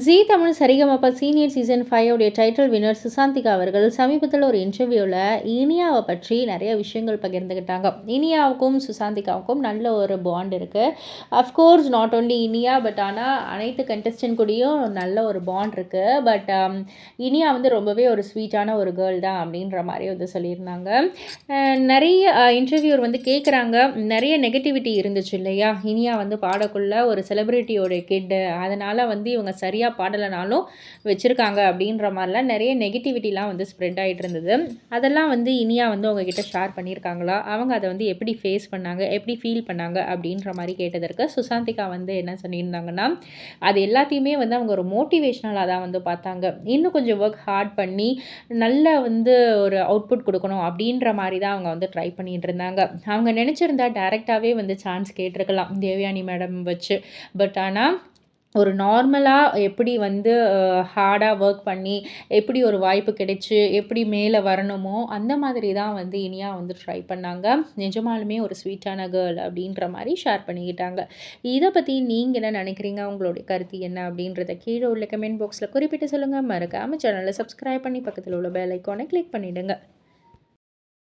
ஜீ தமிழ் சரிகமப senior season 5 உடைய title winner Susanthika அவர்கள் சமீபத்தில் ஒரு இன்டர்வியூவில் இனியாவை பற்றி நிறைய விஷயங்கள் பகிர்ந்துக்கிட்டாங்க. இனியாவுக்கும் சுசாந்திகாவுக்கும் நல்ல ஒரு பாண்ட் இருக்குது. Of course not only Iniya but ஆனால் அனைத்து கண்டஸ்டன்ட் கூடயும் நல்ல ஒரு பாண்ட் இருக்குது. பட் இனியா வந்து ரொம்பவே ஒரு ஸ்வீட்டான ஒரு கேர்ள் தான் அப்படின்ற மாதிரி வந்து சொல்லியிருந்தாங்க. நிறைய இன்டர்வியூர் வந்து கேட்குறாங்க, நிறைய நெகட்டிவிட்டி இருந்துச்சு இல்லையா, இனியா வந்து பாடக்குள்ள ஒரு செலிப்ரிட்டியோட கிட்டு, அதனால் வந்து இவங்க சரியாக பாடலைனாலும் வச்சுருக்காங்க அப்படின்ற மாதிரிலாம் நிறைய நெகட்டிவிட்டிலாம் வந்து ஸ்ப்ரெட் ஆகிட்டு இருந்தது. அதெல்லாம் வந்து இனியா வந்து உங்ககிட்ட ஷேர் பண்ணியிருக்காங்களா, அவங்க அதை வந்து எப்படி ஃபேஸ் பண்ணாங்க, எப்படி ஃபீல் பண்ணாங்க அப்படின்ற மாதிரி கேட்டதற்கு சுசாந்திகா வந்து என்ன சொல்லியிருந்தாங்கன்னா, அது எல்லாத்தையுமே வந்து அவங்க ஒரு மோட்டிவேஷ்னலாக தான் வந்து பார்த்தாங்க. இன்னும் கொஞ்சம் ஒர்க் ஹார்ட் பண்ணி நல்ல வந்து ஒரு அவுட்புட் கொடுக்கணும் அப்படின்ற மாதிரி தான் அவங்க வந்து ட்ரை பண்ணிட்டு இருந்தாங்க. அவங்க நினச்சிருந்தா டேரெக்டாகவே வந்து சான்ஸ் கேட்டிருக்கலாம் தேவயானி மேடம் வச்சு. பட் ஆனால் ஒரு நார்மலாக எப்படி வந்து ஹார்டாக ஒர்க் பண்ணி எப்படி ஒரு வாய்ப்பு கிடைச்சு எப்படி மேலே வரணுமோ அந்த மாதிரி தான் வந்து இனியா வந்து ட்ரை பண்ணாங்க. நிஜமாலுமே ஒரு ஸ்வீட்டான கேர்ள் அப்படின்ற மாதிரி ஷேர் பண்ணிக்கிட்டாங்க. இதை பற்றி நீங்கள் என்ன நினைக்கிறீங்க, உங்களுடைய கருத்து என்ன அப்படின்றத கீழே உள்ள கமெண்ட் பாக்ஸில் குறிப்பிட்டு சொல்லுங்கள். மறக்காமல் சேனலை சப்ஸ்கிரைப் பண்ணி பக்கத்தில் உள்ள பெல் ஐக்கானை கிளிக் பண்ணிவிடுங்க.